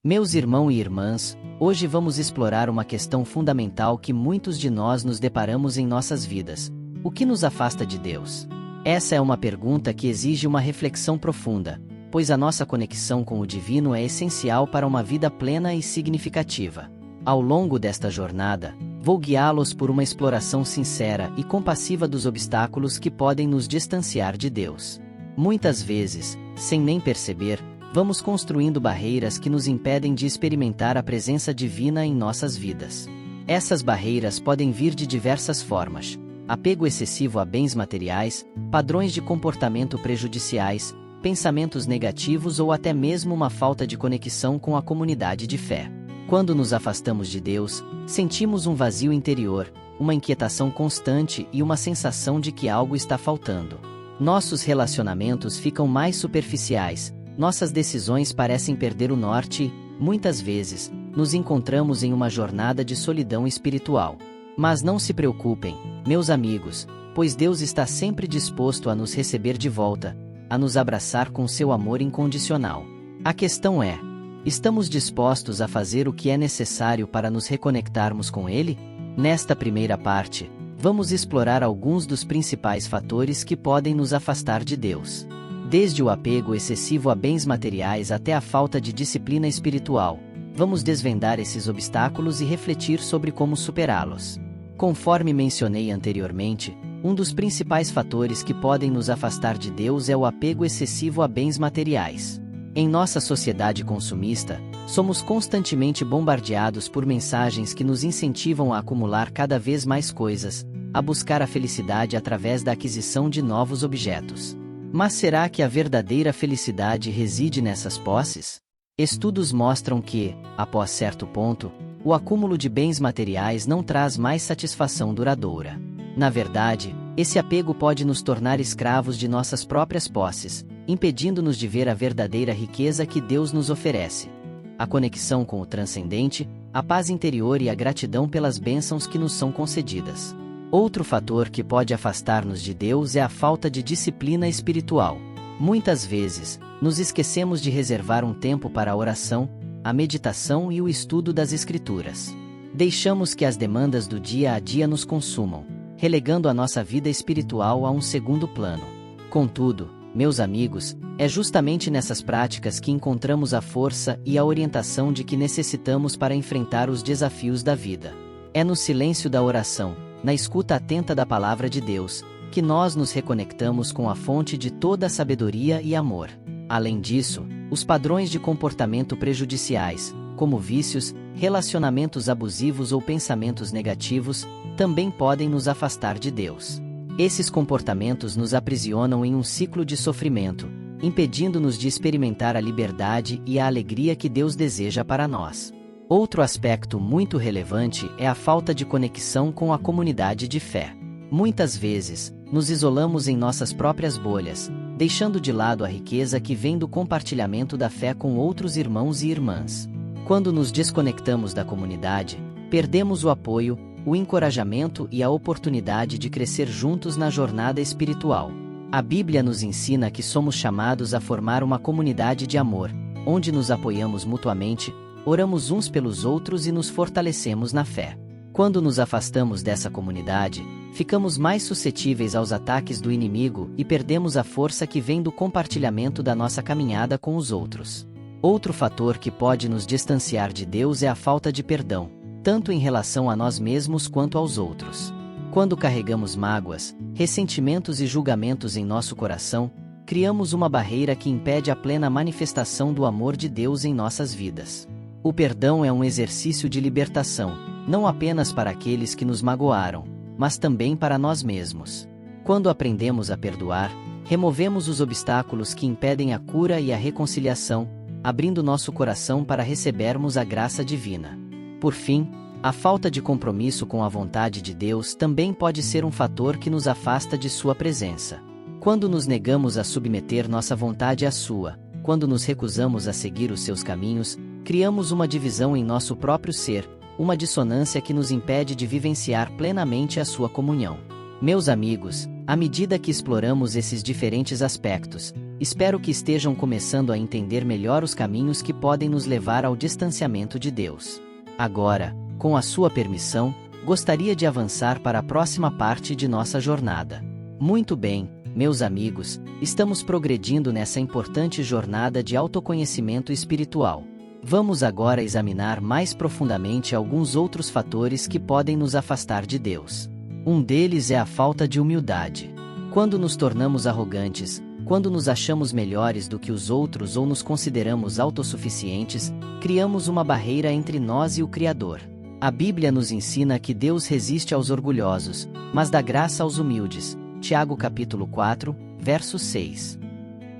Meus irmãos e irmãs, hoje vamos explorar uma questão fundamental que muitos de nós nos deparamos em nossas vidas: o que nos afasta de Deus? Essa é uma pergunta que exige uma reflexão profunda, pois a nossa conexão com o divino é essencial para uma vida plena e significativa. Ao longo desta jornada, vou guiá-los por uma exploração sincera e compassiva dos obstáculos que podem nos distanciar de Deus. Muitas vezes, sem nem perceber, vamos construindo barreiras que nos impedem de experimentar a presença divina em nossas vidas. Essas barreiras podem vir de diversas formas: apego excessivo a bens materiais, padrões de comportamento prejudiciais, pensamentos negativos ou até mesmo uma falta de conexão com a comunidade de fé. Quando nos afastamos de Deus, sentimos um vazio interior, uma inquietação constante e uma sensação de que algo está faltando. Nossos relacionamentos ficam mais superficiais, nossas decisões parecem perder o norte e, muitas vezes, nos encontramos em uma jornada de solidão espiritual. Mas não se preocupem, meus amigos, pois Deus está sempre disposto a nos receber de volta, a nos abraçar com seu amor incondicional. A questão é: estamos dispostos a fazer o que é necessário para nos reconectarmos com Ele? Nesta primeira parte, vamos explorar alguns dos principais fatores que podem nos afastar de Deus. Desde o apego excessivo a bens materiais até a falta de disciplina espiritual, vamos desvendar esses obstáculos e refletir sobre como superá-los. Conforme mencionei anteriormente, um dos principais fatores que podem nos afastar de Deus é o apego excessivo a bens materiais. Em nossa sociedade consumista, somos constantemente bombardeados por mensagens que nos incentivam a acumular cada vez mais coisas, a buscar a felicidade através da aquisição de novos objetos. Mas será que a verdadeira felicidade reside nessas posses? Estudos mostram que, após certo ponto, o acúmulo de bens materiais não traz mais satisfação duradoura. Na verdade, esse apego pode nos tornar escravos de nossas próprias posses, impedindo-nos de ver a verdadeira riqueza que Deus nos oferece: a conexão com o transcendente, a paz interior e a gratidão pelas bênçãos que nos são concedidas. Outro fator que pode afastar-nos de Deus é a falta de disciplina espiritual. Muitas vezes, nos esquecemos de reservar um tempo para a oração, a meditação e o estudo das Escrituras. Deixamos que as demandas do dia a dia nos consumam, relegando a nossa vida espiritual a um segundo plano. Contudo, meus amigos, é justamente nessas práticas que encontramos a força e a orientação de que necessitamos para enfrentar os desafios da vida. É no silêncio da oração, na escuta atenta da palavra de Deus, que nós nos reconectamos com a fonte de toda a sabedoria e amor. Além disso, os padrões de comportamento prejudiciais, como vícios, relacionamentos abusivos ou pensamentos negativos, também podem nos afastar de Deus. Esses comportamentos nos aprisionam em um ciclo de sofrimento, impedindo-nos de experimentar a liberdade e a alegria que Deus deseja para nós. Outro aspecto muito relevante é a falta de conexão com a comunidade de fé. Muitas vezes, nos isolamos em nossas próprias bolhas, deixando de lado a riqueza que vem do compartilhamento da fé com outros irmãos e irmãs. Quando nos desconectamos da comunidade, perdemos o apoio, o encorajamento e a oportunidade de crescer juntos na jornada espiritual. A Bíblia nos ensina que somos chamados a formar uma comunidade de amor, onde nos apoiamos mutuamente, oramos uns pelos outros e nos fortalecemos na fé. Quando nos afastamos dessa comunidade, ficamos mais suscetíveis aos ataques do inimigo e perdemos a força que vem do compartilhamento da nossa caminhada com os outros. Outro fator que pode nos distanciar de Deus é a falta de perdão, tanto em relação a nós mesmos quanto aos outros. Quando carregamos mágoas, ressentimentos e julgamentos em nosso coração, criamos uma barreira que impede a plena manifestação do amor de Deus em nossas vidas. O perdão é um exercício de libertação, não apenas para aqueles que nos magoaram, mas também para nós mesmos. Quando aprendemos a perdoar, removemos os obstáculos que impedem a cura e a reconciliação, abrindo nosso coração para recebermos a graça divina. Por fim, a falta de compromisso com a vontade de Deus também pode ser um fator que nos afasta de sua presença. Quando nos negamos a submeter nossa vontade à sua, quando nos recusamos a seguir os seus caminhos, criamos uma divisão em nosso próprio ser, uma dissonância que nos impede de vivenciar plenamente a sua comunhão. Meus amigos, à medida que exploramos esses diferentes aspectos, Espero que estejam começando a entender melhor os caminhos que podem nos levar ao distanciamento de Deus. Agora, com a sua permissão, gostaria de avançar para a próxima parte de nossa jornada. Muito bem, meus amigos, estamos progredindo nessa importante jornada de autoconhecimento espiritual. Vamos agora examinar mais profundamente alguns outros fatores que podem nos afastar de Deus. Um deles é a falta de humildade. Quando nos tornamos arrogantes, quando nos achamos melhores do que os outros ou nos consideramos autossuficientes, criamos uma barreira entre nós e o Criador. A Bíblia nos ensina que Deus resiste aos orgulhosos, mas dá graça aos humildes. Tiago capítulo 4, verso 6.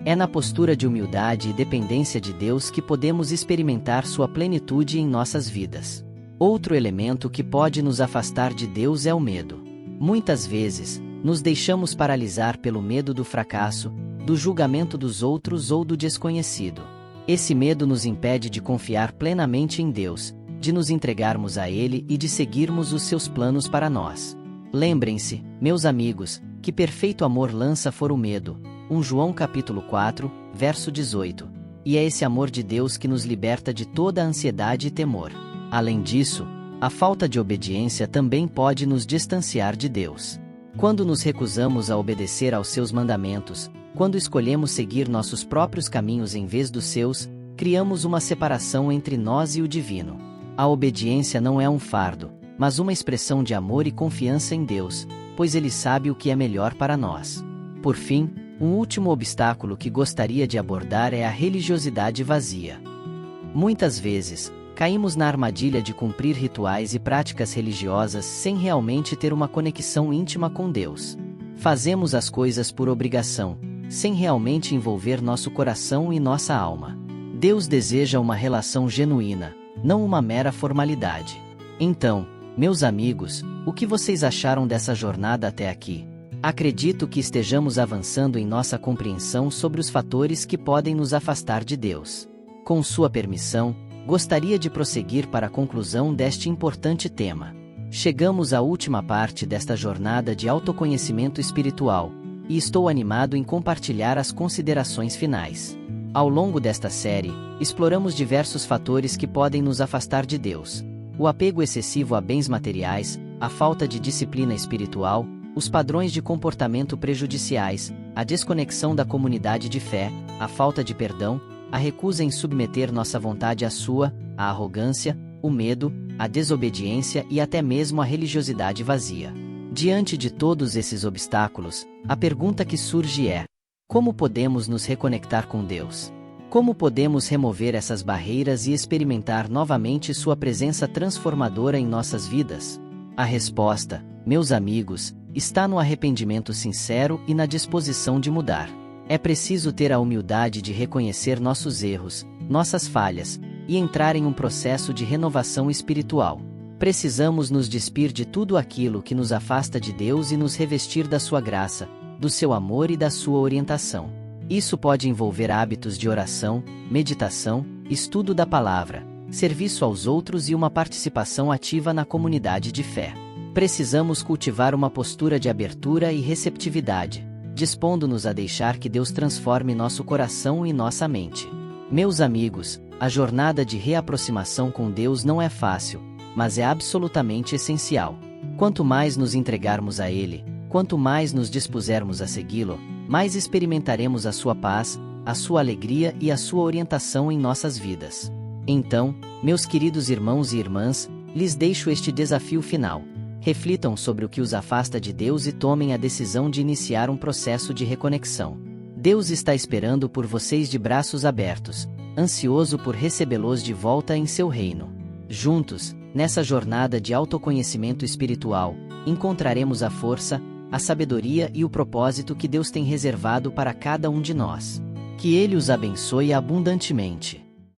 É na postura de humildade e dependência de Deus que podemos experimentar sua plenitude em nossas vidas. Outro elemento que pode nos afastar de Deus é o medo. Muitas vezes, nos deixamos paralisar pelo medo do fracasso, do julgamento dos outros ou do desconhecido. Esse medo nos impede de confiar plenamente em Deus, de nos entregarmos a Ele e de seguirmos os seus planos para nós. Lembrem-se, meus amigos, que perfeito amor lança fora o medo. 1 João capítulo 4, verso 18. E é esse amor de Deus que nos liberta de toda a ansiedade e temor. Além disso, a falta de obediência também pode nos distanciar de Deus. Quando nos recusamos a obedecer aos seus mandamentos, quando escolhemos seguir nossos próprios caminhos em vez dos seus, criamos uma separação entre nós e o divino. A obediência não é um fardo, mas uma expressão de amor e confiança em Deus, pois Ele sabe o que é melhor para nós. Por fim, um último obstáculo que gostaria de abordar é a religiosidade vazia. Muitas vezes, caímos na armadilha de cumprir rituais e práticas religiosas sem realmente ter uma conexão íntima com Deus. Fazemos as coisas por obrigação, sem realmente envolver nosso coração e nossa alma. Deus deseja uma relação genuína, não uma mera formalidade. Então, meus amigos, o que vocês acharam dessa jornada até aqui? Acredito que estejamos avançando em nossa compreensão sobre os fatores que podem nos afastar de Deus. Com sua permissão, gostaria de prosseguir para a conclusão deste importante tema. Chegamos à última parte desta jornada de autoconhecimento espiritual, e estou animado em compartilhar as considerações finais. Ao longo desta série, exploramos diversos fatores que podem nos afastar de Deus. O apego excessivo a bens materiais, a falta de disciplina espiritual, os padrões de comportamento prejudiciais, a desconexão da comunidade de fé, a falta de perdão, a recusa em submeter nossa vontade à sua, a arrogância, o medo, a desobediência e até mesmo a religiosidade vazia. Diante de todos esses obstáculos, a pergunta que surge é: como podemos nos reconectar com Deus? Como podemos remover essas barreiras e experimentar novamente sua presença transformadora em nossas vidas? A resposta, meus amigos, está no arrependimento sincero e na disposição de mudar. É preciso ter a humildade de reconhecer nossos erros, nossas falhas, e entrar em um processo de renovação espiritual. Precisamos nos despir de tudo aquilo que nos afasta de Deus e nos revestir da sua graça, do seu amor e da sua orientação. Isso pode envolver hábitos de oração, meditação, estudo da palavra, serviço aos outros e uma participação ativa na comunidade de fé. Precisamos cultivar uma postura de abertura e receptividade, dispondo-nos a deixar que Deus transforme nosso coração e nossa mente. Meus amigos, a jornada de reaproximação com Deus não é fácil, mas é absolutamente essencial. Quanto mais nos entregarmos a Ele, quanto mais nos dispusermos a segui-lo, mais experimentaremos a sua paz, a sua alegria e a sua orientação em nossas vidas. Então, meus queridos irmãos e irmãs, lhes deixo este desafio final. Reflitam sobre o que os afasta de Deus e tomem a decisão de iniciar um processo de reconexão. Deus está esperando por vocês de braços abertos, ansioso por recebê-los de volta em seu reino. Juntos, nessa jornada de autoconhecimento espiritual, encontraremos a força, a sabedoria e o propósito que Deus tem reservado para cada um de nós. Que Ele os abençoe abundantemente.